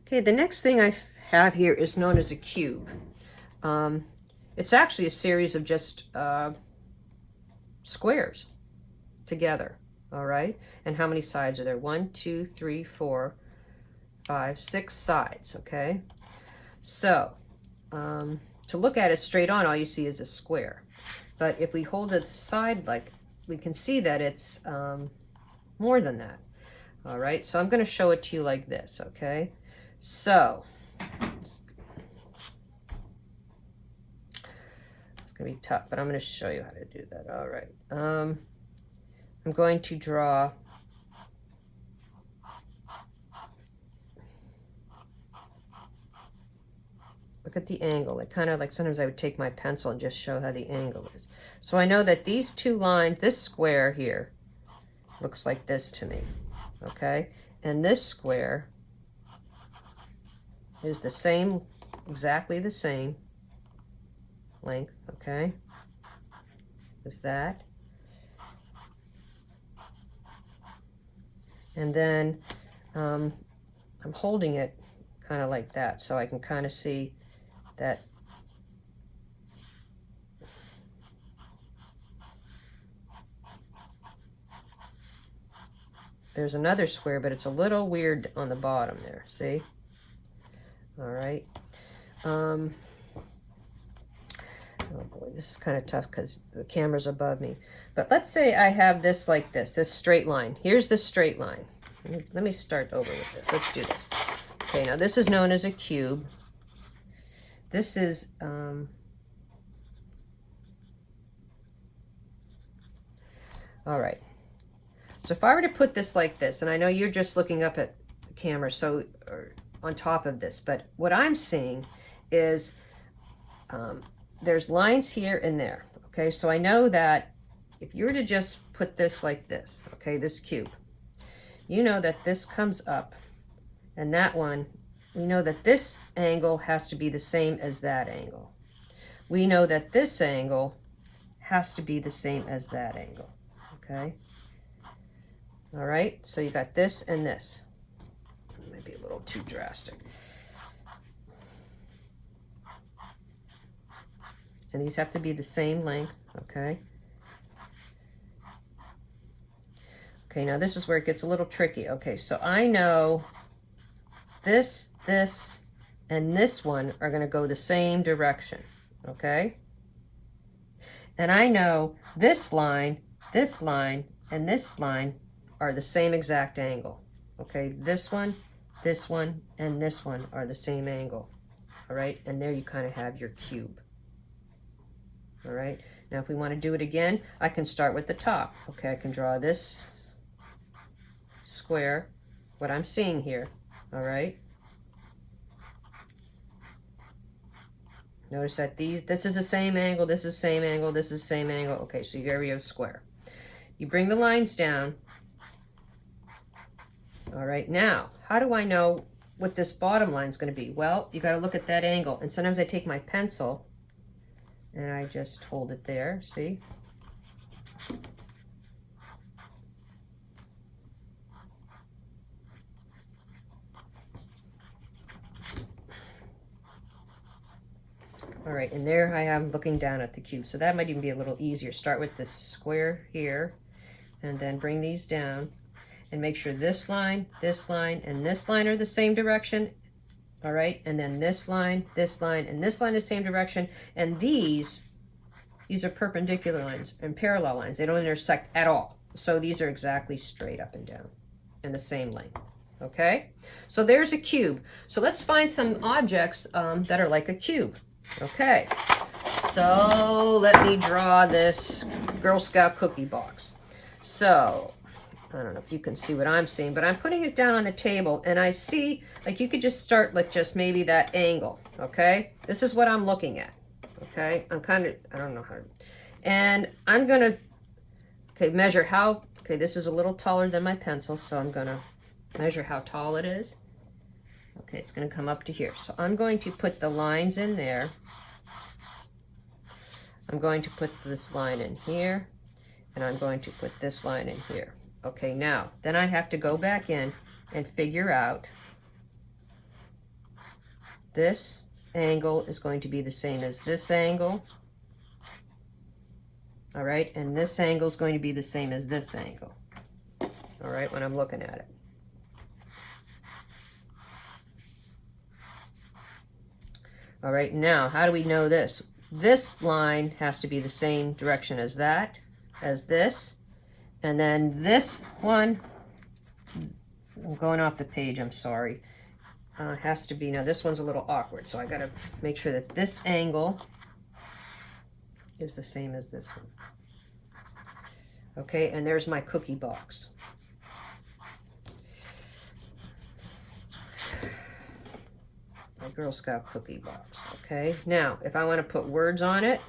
Okay, the next thing I have here is known as a cube. It's actually a series of just squares together, all right? And how many sides are there? 1, 2, 3, 4, 5, 6 sides, okay? So, to look at it straight on, all you see is a square. But if we hold it side like, we can see that it's more than that, all right? So I'm going to show it to you like this, okay? So, it's going to be tough, but I'm going to show you how to do that, all right? I'm going to draw look at the angle. Like kind of like sometimes I would take my pencil and just show how the angle is. So I know that these two lines, this square here looks like this to me, okay? And this square is the same, exactly the same length, okay? As that. And then I'm holding it kind of like that so I can kind of see that there's another square, but it's a little weird on the bottom there, see? All right. Oh boy, this is kind of tough because the camera's above me. But let's say I have this like this straight line. Here's the straight line. Let me start over with this. Let's do this. Okay, now this is known as a cube. This is, all right. So if I were to put this like this, and I know you're just looking up at the camera, so or on top of this, but what I'm seeing is there's lines here and there, okay? So I know that if you were to just put this like this, okay, this cube, you know that this comes up, and that one, we know that this angle has to be the same as that angle. We know that this angle has to be the same as that angle, okay? All right, so you got this and this. It might be a little too drastic. And these have to be the same length, okay? Okay, now this is where it gets a little tricky. Okay, so I know this, and this one are going to go the same direction, okay? And I know this line, and this line are the same exact angle, okay? This one, and this one are the same angle, all right? And there you kind of have your cube. All right, now if we want to do it again, I can start with the top. Okay, I can draw this square, what I'm seeing here, all right? Notice that this is the same angle, this is the same angle, this is the same angle. Okay, so here we have a square. You bring the lines down. All right, now, how do I know what this bottom line is going to be? Well, you got to look at that angle. And sometimes I take my pencil and I just hold it there, see? All right, and there I am looking down at the cube. So that might even be a little easier. Start with this square here, and then bring these down, and make sure this line, and this line are the same direction. All right, and then this line, and this line is the same direction. And these are perpendicular lines and parallel lines. They don't intersect at all. So these are exactly straight up and down and the same length. Okay, so there's a cube. So let's find some objects that are like a cube. Okay, so let me draw this Girl Scout cookie box. So I don't know if you can see what I'm seeing, but I'm putting it down on the table, and I see, like, you could just start with just maybe that angle, okay? This is what I'm looking at, okay? I'm kind of, I don't know how to, and I'm going to, okay, measure how, okay, this is a little taller than my pencil, so I'm going to measure how tall it is. Okay, it's going to come up to here. So I'm going to put the lines in there. I'm going to put this line in here, and I'm going to put this line in here. Okay, now, then I have to go back in and figure out This angle is going to be the same as this angle. All right, and this angle is going to be the same as this angle. All right, when I'm looking at it. All right, now, how do we know this? This line has to be the same direction as that, as this. And then this one, I'm going off the page, I'm sorry. Has to be, now this one's a little awkward, so I gotta make sure that this angle is the same as this one. Okay, and there's my cookie box. My Girl Scout cookie box, okay? Now, if I want to put words on it,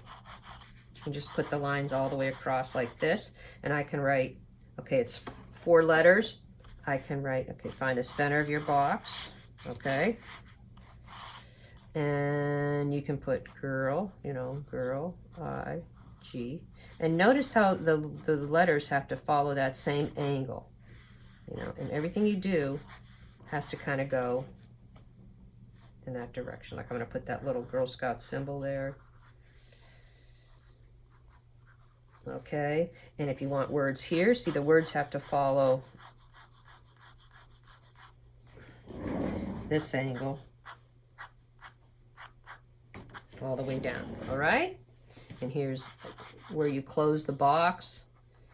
you can just put the lines all the way across like this, and I can write, okay, it's 4 letters. I can write, okay, find the center of your box, okay? And you can put girl, you know, girl, I, G. And notice how the letters have to follow that same angle, you know, and everything you do has to kind of go in that direction. Like I'm going to put that little Girl Scout symbol there. Okay, and if you want words here, see the words have to follow this angle all the way down, all right? And here's where you close the box,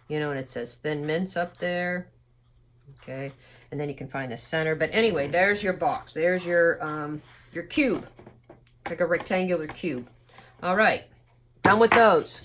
you know, and it says Thin Mints up there, okay? And then you can find the center. But anyway, there's your box. There's your cube, like a rectangular cube. All right, done with those.